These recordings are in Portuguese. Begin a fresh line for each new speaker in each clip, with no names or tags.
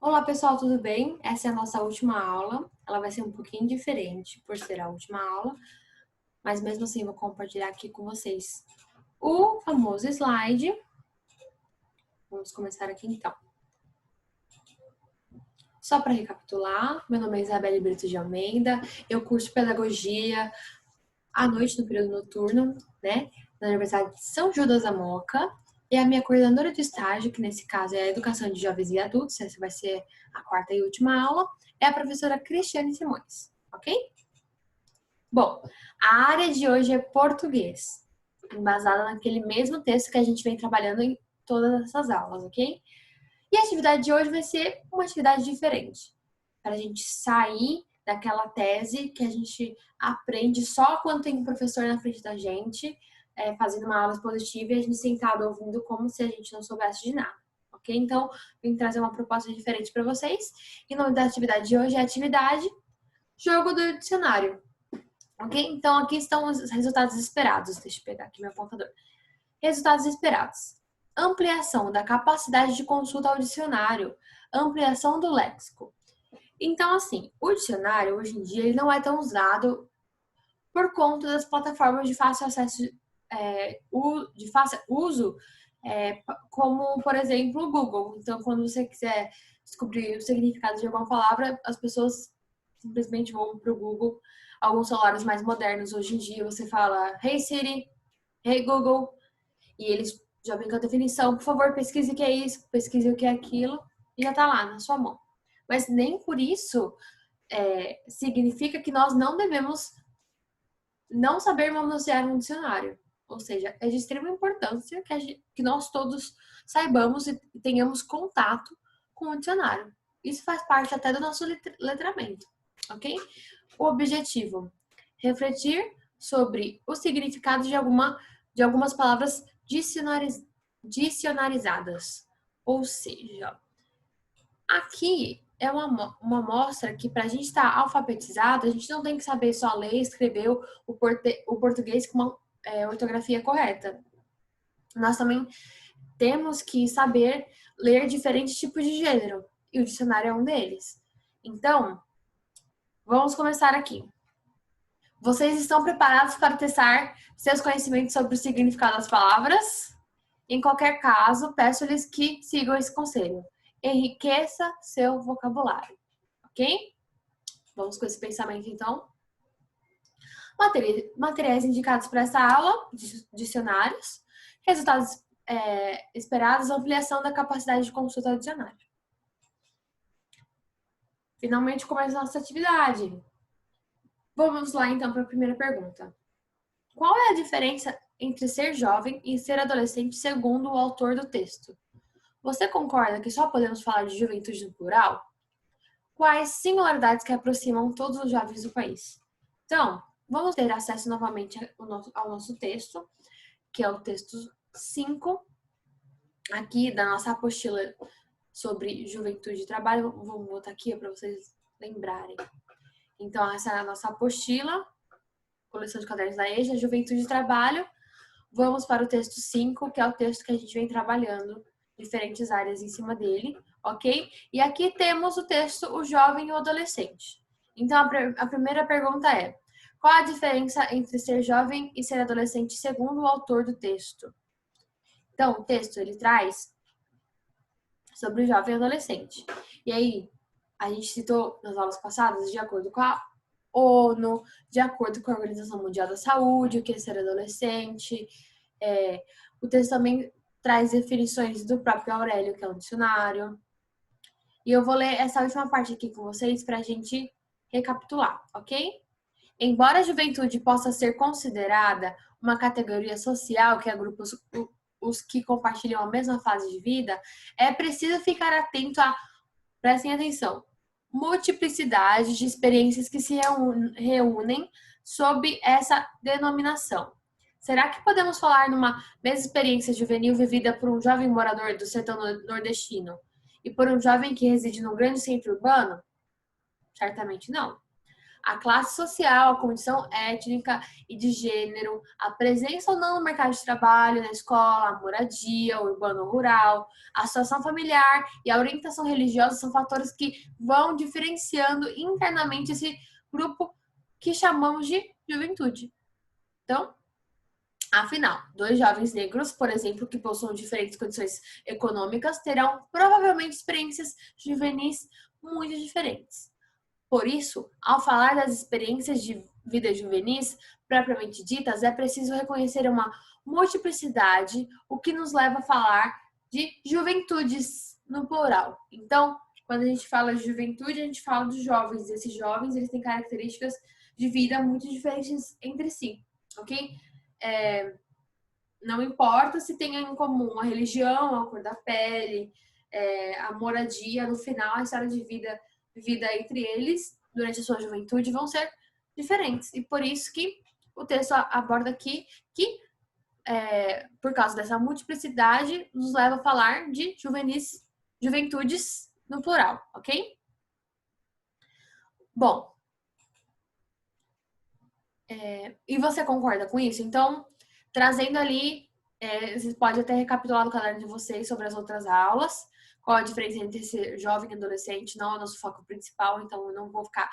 Olá pessoal, tudo bem? Essa é a nossa última aula. Ela vai ser um pouquinho diferente por ser a última aula, mas mesmo assim vou compartilhar aqui com vocês o famoso slide. Vamos começar aqui então. Só para recapitular, meu nome é Isabelle Brito de Almeida, eu curso Pedagogia à noite no período noturno, né, na Universidade de São Judas da Moca, e a minha coordenadora de estágio, que nesse caso é a Educação de Jovens e Adultos, essa vai ser a quarta e última aula, é a professora Cristiane Simões, ok? Bom, a área de hoje é português, embasada naquele mesmo texto que a gente vem trabalhando em todas essas aulas, ok? E a atividade de hoje vai ser uma atividade diferente, para a gente sair daquela tese que a gente aprende só quando tem um professor na frente da gente, fazendo uma aula expositiva e a gente sentado ouvindo como se a gente não soubesse de nada, ok? Então, vim trazer uma proposta diferente para vocês. E o nome da atividade de hoje é a atividade Jogo do Dicionário. Ok? Então, aqui estão os resultados esperados. Deixa eu pegar aqui meu apontador. Resultados esperados. Ampliação da capacidade de consulta ao dicionário. Ampliação do léxico. Então, assim, o dicionário, hoje em dia, ele não é tão usado por conta das plataformas de fácil acesso, de fácil uso, como, por exemplo, o Google. Então, quando você quiser descobrir o significado de alguma palavra, as pessoas simplesmente vão para o Google. Alguns celulares mais modernos hoje em dia, você fala Hey Siri, Hey Google, e eles já vêm com a definição. Por favor, pesquise o que é isso, pesquise o que é aquilo, e já está lá na sua mão. Mas nem por isso significa que nós não devemos não saber manusear um dicionário. Ou seja, é de extrema importância que nós todos saibamos e tenhamos contato com o dicionário. Isso faz parte até do nosso letramento, ok? O objetivo: refletir sobre o significado de algumas palavras dicionarizadas. Ou seja, aqui é uma amostra que, para a gente estar alfabetizado, a gente não tem que saber só ler e escrever o português com uma ortografia correta. Nós também temos que saber ler diferentes tipos de gênero, e o dicionário é um deles. Então, vamos começar aqui. Vocês estão preparados para testar seus conhecimentos sobre o significado das palavras? Em qualquer caso, peço-lhes que sigam esse conselho. Enriqueça seu vocabulário, ok? Vamos com esse pensamento, então. Materiais indicados para essa aula, dicionários. Resultados esperados, ampliação da capacidade de consulta ao dicionário. Finalmente começa a nossa atividade. Vamos lá, então, para a primeira pergunta. Qual é a diferença entre ser jovem e ser adolescente segundo o autor do texto? Você concorda que só podemos falar de juventude no plural? Quais singularidades que aproximam todos os jovens do país? Então, vamos ter acesso novamente ao nosso texto, que é o texto 5, aqui da nossa apostila sobre juventude e trabalho. Vamos botar aqui para vocês lembrarem. Então, essa é a nossa apostila, coleção de cadernos da EJA, juventude e trabalho. Vamos para o texto 5, que é o texto que a gente vem trabalhando diferentes áreas em cima dele, ok? E aqui temos o texto O Jovem e o Adolescente. Então, a primeira pergunta é: qual a diferença entre ser jovem e ser adolescente segundo o autor do texto? Então, o texto, ele traz sobre o jovem e adolescente. E aí, a gente citou nas aulas passadas, de acordo com a ONU, de acordo com a Organização Mundial da Saúde, o que é ser adolescente. O texto também traz definições do próprio Aurélio, que é um dicionário. E eu vou ler essa última parte aqui com vocês para a gente recapitular, ok? Embora a juventude possa ser considerada uma categoria social que agrupa os que compartilham a mesma fase de vida, é preciso ficar atento a, prestem atenção, multiplicidade de experiências que se reúnem sob essa denominação. Será que podemos falar numa mesma experiência juvenil vivida por um jovem morador do sertão nordestino e por um jovem que reside num grande centro urbano? Certamente não. a classe social, a condição étnica e de gênero, a presença ou não no mercado de trabalho, na escola, a moradia, urbano ou rural, a situação familiar e a orientação religiosa são fatores que vão diferenciando internamente esse grupo que chamamos de juventude. Então, afinal, dois jovens negros, por exemplo, que possuam diferentes condições econômicas, terão provavelmente experiências juvenis muito diferentes. Por isso, ao falar das experiências de vida juvenis propriamente ditas, é preciso reconhecer uma multiplicidade, o que nos leva a falar de juventudes no plural. Então, quando a gente fala de juventude, a gente fala dos jovens. Esses jovens, eles têm características de vida muito diferentes entre si, ok? Não importa se tem em comum a religião, a cor da pele, a moradia, no final, a história de vida entre eles durante a sua juventude vão ser diferentes. E por isso que o texto aborda aqui que, por causa dessa multiplicidade, nos leva a falar de juventudes no plural, ok? Bom, e você concorda com isso? Então, trazendo ali, vocês podem até recapitular no caderno de vocês sobre as outras aulas, qual a diferença entre ser jovem e adolescente, não é o nosso foco principal, então eu não vou ficar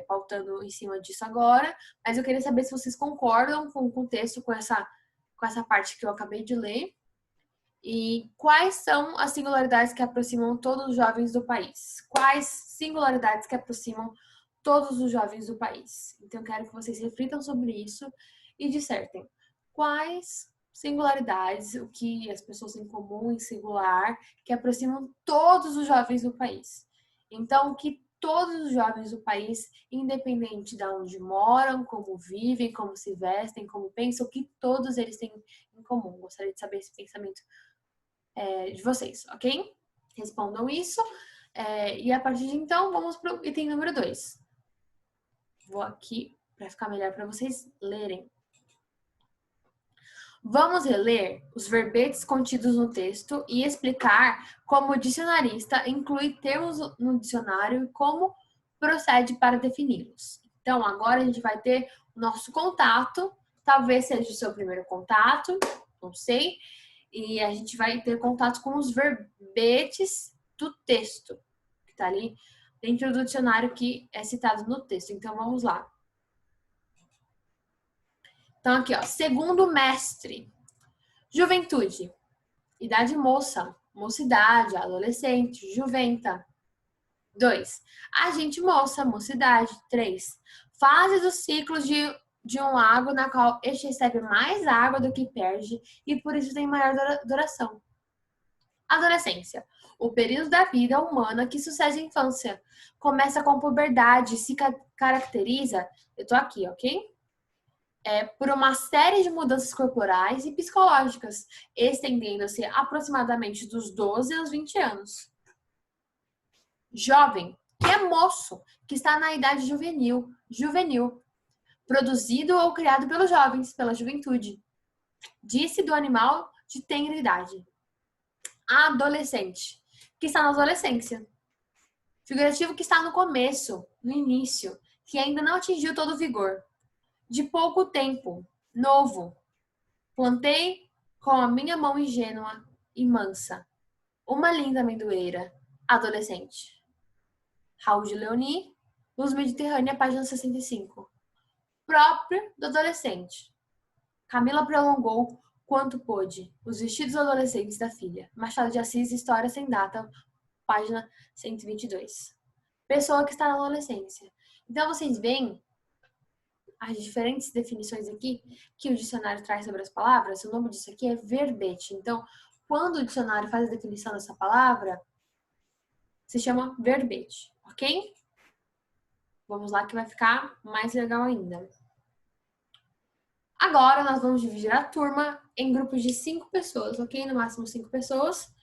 pautando em cima disso agora, mas eu queria saber se vocês concordam com o texto, com essa parte que eu acabei de ler, e quais são as singularidades que aproximam todos os jovens do país? Quais singularidades que aproximam todos os jovens do país? Então, eu quero que vocês reflitam sobre isso e dissertem quais singularidades, o que as pessoas têm em comum e singular, que aproximam todos os jovens do país. Então, que todos os jovens do país, independente de onde moram, como vivem, como se vestem, como pensam, o que todos eles têm em comum. Gostaria de saber esse pensamento de vocês, ok? Respondam isso. E a partir de então, vamos para o item número 2. Vou aqui para ficar melhor para vocês lerem. Vamos reler os verbetes contidos no texto e explicar como o dicionarista inclui termos no dicionário e como procede para defini-los. Então, agora a gente vai ter o nosso contato, talvez seja o seu primeiro contato, não sei, e a gente vai ter contato com os verbetes do texto, que está ali dentro do dicionário que é citado no texto. Então, vamos lá. Então, aqui, ó, segundo mestre, juventude, idade moça, mocidade, adolescente, juventa. 2. Agente moça, mocidade. 3. Fase dos ciclos de um lago na qual este recebe mais água do que perde e por isso tem maior duração. Adolescência. O período da vida humana que sucede a infância. Começa com puberdade e se caracteriza, eu tô aqui, ok? Por uma série de mudanças corporais e psicológicas, estendendo-se aproximadamente dos 12 aos 20 anos. Jovem, que é moço, que está na idade juvenil, produzido ou criado pelos jovens, pela juventude. Disse do animal de tenra idade. Adolescente, que está na adolescência. Figurativo, que está no começo, no início, que ainda não atingiu todo o vigor. De pouco tempo, novo. Plantei com a minha mão ingênua e mansa uma linda amendoeira, adolescente. Raul de Leoni, Luz Mediterrânea, página 65. Próprio do adolescente. Camila prolongou quanto pôde os vestidos adolescentes da filha. Machado de Assis, História sem data, página 122. Pessoa que está na adolescência. Então, vocês veem as diferentes definições aqui que o dicionário traz sobre as palavras. O nome disso aqui é verbete. Então, quando o dicionário faz a definição dessa palavra, se chama verbete, ok? Vamos lá que vai ficar mais legal ainda. Agora, nós vamos dividir a turma em grupos de 5 pessoas, ok? No máximo 5 pessoas.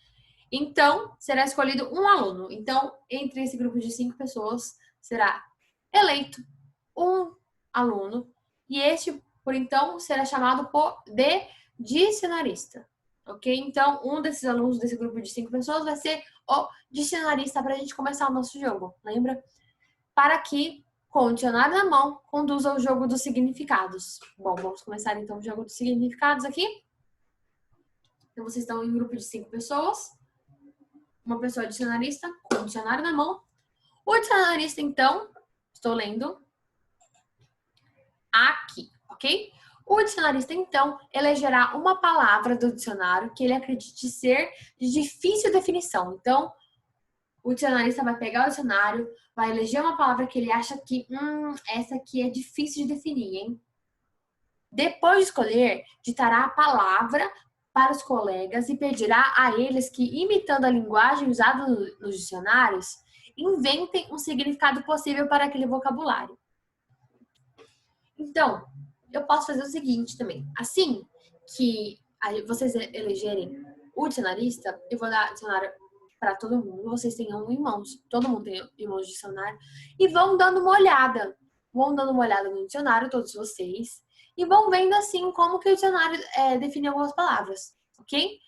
Então, será escolhido um aluno. Então, entre esse grupo de 5 pessoas, será eleito um aluno. E este, por então, será chamado de dicionarista. Ok? Então, um desses alunos desse grupo de 5 pessoas vai ser o dicionarista para a gente começar o nosso jogo. Lembra? Para que com o dicionário na mão, conduza ao jogo dos significados. Bom, vamos começar então o jogo dos significados aqui. Então, vocês estão em um grupo de 5 pessoas. Uma pessoa é dicionarista, com o dicionário na mão. O dicionarista, então, estou lendo aqui, ok? O dicionarista, então, elegerá uma palavra do dicionário que ele acredite ser de difícil definição. Então, o dicionarista vai pegar o dicionário, vai eleger uma palavra que ele acha que, essa aqui é difícil de definir, hein? Depois de escolher, ditará a palavra para os colegas e pedirá a eles que, imitando a linguagem usada nos dicionários, inventem um significado possível para aquele vocabulário. Então, eu posso fazer o seguinte também. Assim que vocês elegerem o dicionarista, eu vou dar dicionário para todo mundo. Vocês tenham em mãos, todo mundo tem em mãos de dicionário, e vão dando uma olhada. Vão dando uma olhada no dicionário, todos vocês, e vão vendo assim como que o dicionário define algumas palavras, ok?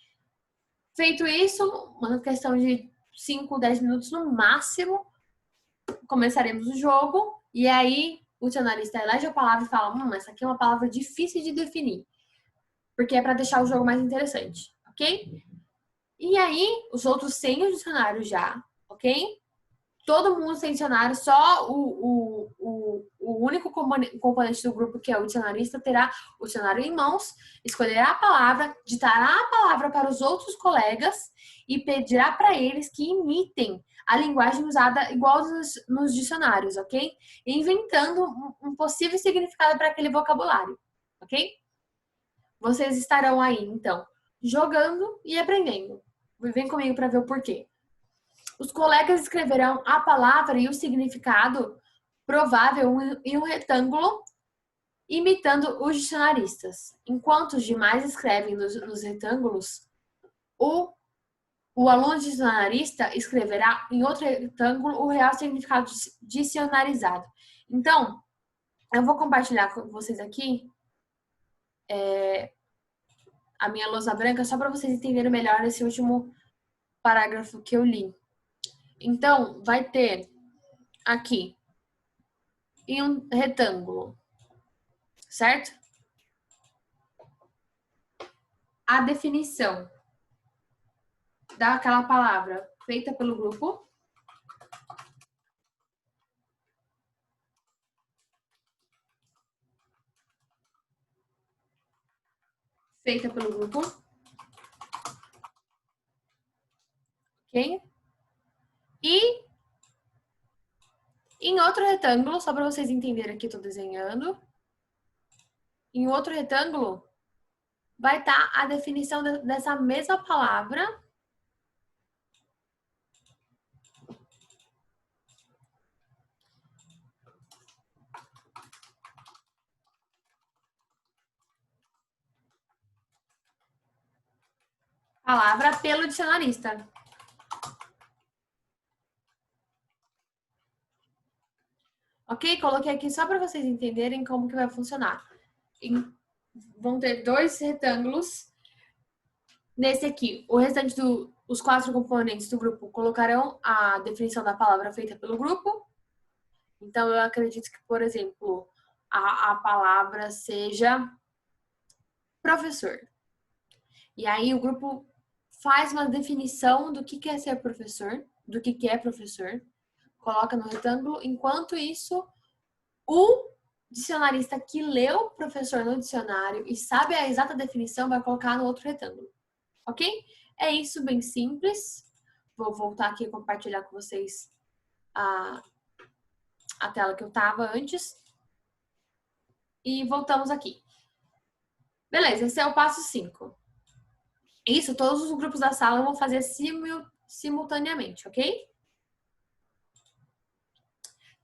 Feito isso, uma questão de 5, 10 minutos no máximo, começaremos o jogo, e aí o dicionarista elege a palavra e fala, essa aqui é uma palavra difícil de definir, porque é para deixar o jogo mais interessante, ok? E aí, os outros sem o dicionário já, ok? Todo mundo sem dicionário, só o único componente do grupo, que é o dicionarista, terá o dicionário em mãos, escolherá a palavra, ditará a palavra para os outros colegas e pedirá para eles que imitem a linguagem usada igual nos dicionários, ok? Inventando um possível significado para aquele vocabulário, ok? Vocês estarão aí, então, jogando e aprendendo. Vem comigo para ver o porquê. Os colegas escreverão a palavra e o significado provável em um retângulo, imitando os dicionaristas. Enquanto os demais escrevem nos retângulos, o aluno dicionarista escreverá em outro retângulo o real significado dicionarizado. Então, eu vou compartilhar com vocês aqui a minha lousa branca, só para vocês entenderem melhor esse último parágrafo que eu li. Então, vai ter aqui em um retângulo, certo? A definição daquela palavra feita pelo grupo. Feita pelo grupo. Ok? E em outro retângulo, só para vocês entenderem aqui, estou desenhando. Em outro retângulo, vai estar a definição dessa mesma palavra. Palavra pelo dicionarista. Ok? Coloquei aqui só para vocês entenderem como que vai funcionar. Vão ter 2 retângulos. Nesse aqui, o restante os 4 componentes do grupo colocarão a definição da palavra feita pelo grupo. Então, eu acredito que, por exemplo, a palavra seja professor. E aí, o grupo faz uma definição do que é ser professor, do que é professor, coloca no retângulo. Enquanto isso, o dicionarista que leu professor no dicionário e sabe a exata definição vai colocar no outro retângulo. Ok? É isso, bem simples. Vou voltar aqui e compartilhar com vocês a tela que eu estava antes. E voltamos aqui. Beleza, esse é o passo 5. Isso, todos os grupos da sala vão fazer simultaneamente, ok?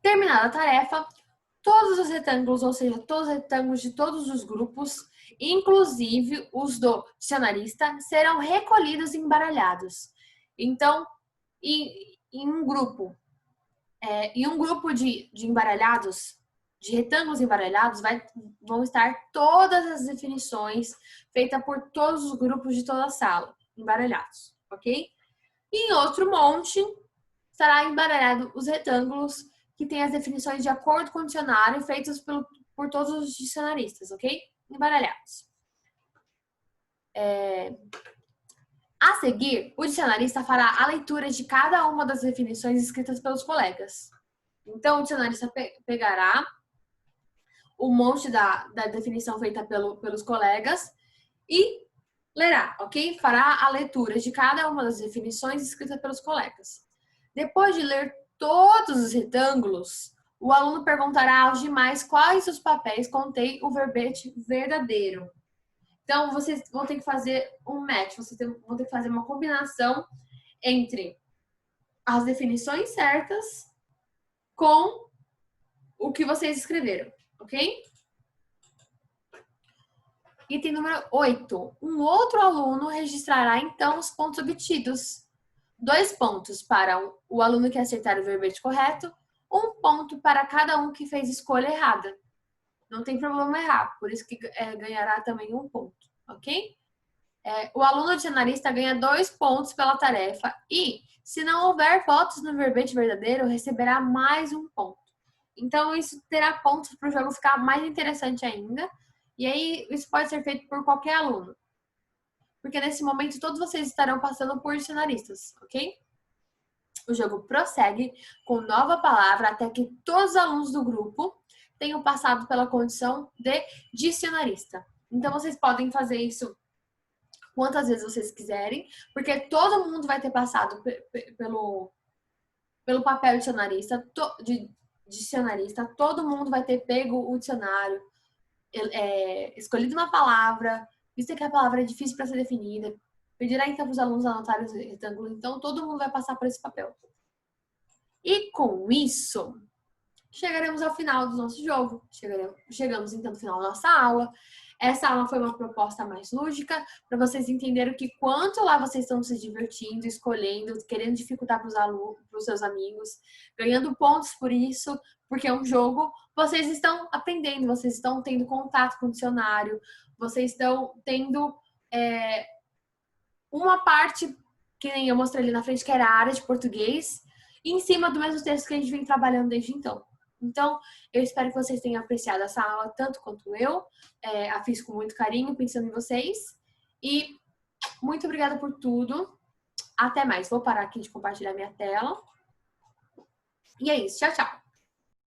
Terminada a tarefa, todos os retângulos, ou seja, todos os retângulos de todos os grupos, inclusive os do dicionarista, serão recolhidos e embaralhados. Então, em um grupo de embaralhados, de retângulos embaralhados, vão estar todas as definições feitas por todos os grupos de toda a sala, embaralhados, ok? E em outro monte, estará embaralhado os retângulos que tem as definições de acordo com o dicionário feitas por todos os dicionaristas, ok? Embaralhados. A seguir, o dicionarista fará a leitura de cada uma das definições escritas pelos colegas. Então, o dicionarista pegará o monte da definição feita pelos colegas e lerá, ok? Fará a leitura de cada uma das definições escritas pelos colegas. Depois de ler todos os retângulos, o aluno perguntará aos demais quais os papéis contém o verbete verdadeiro. Então, vocês vão ter que fazer um match, vocês vão ter que fazer uma combinação entre as definições certas com o que vocês escreveram, ok? Item número 8. Um outro aluno registrará, então, os pontos obtidos. 2 pontos para o aluno que acertar o verbete correto, 1 ponto para cada um que fez escolha errada. Não tem problema errar, por isso que ganhará também 1 ponto, ok? O aluno dicionarista ganha 2 pontos pela tarefa e, se não houver votos no verbete verdadeiro, receberá mais 1 ponto. Então, isso terá pontos para o jogo ficar mais interessante ainda. E aí, isso pode ser feito por qualquer aluno. Porque nesse momento, todos vocês estarão passando por dicionaristas, ok? O jogo prossegue com nova palavra até que todos os alunos do grupo tenham passado pela condição de dicionarista. Então, vocês podem fazer isso quantas vezes vocês quiserem, porque todo mundo vai ter passado pelo papel de dicionarista, todo mundo vai ter pego o dicionário, escolhido uma palavra, visto que a palavra é difícil para ser definida, pedirá então para os alunos anotarem os retângulos, então todo mundo vai passar por esse papel. E com isso, chegaremos ao final do nosso jogo. Chegamos então ao final da nossa aula. Essa aula foi uma proposta mais lúdica, para vocês entenderem que quanto lá vocês estão se divertindo, escolhendo, querendo dificultar para os alunos, para os seus amigos, ganhando pontos por isso, porque é um jogo, vocês estão aprendendo, vocês estão tendo contato com o dicionário, vocês estão tendo uma parte, que nem eu mostrei ali na frente, que era a área de português, em cima do mesmo texto que a gente vem trabalhando desde então. Então, eu espero que vocês tenham apreciado essa aula tanto quanto eu. A fiz com muito carinho, pensando em vocês. E muito obrigada por tudo. Até mais. Vou parar aqui de compartilhar minha tela. E é isso. Tchau, tchau.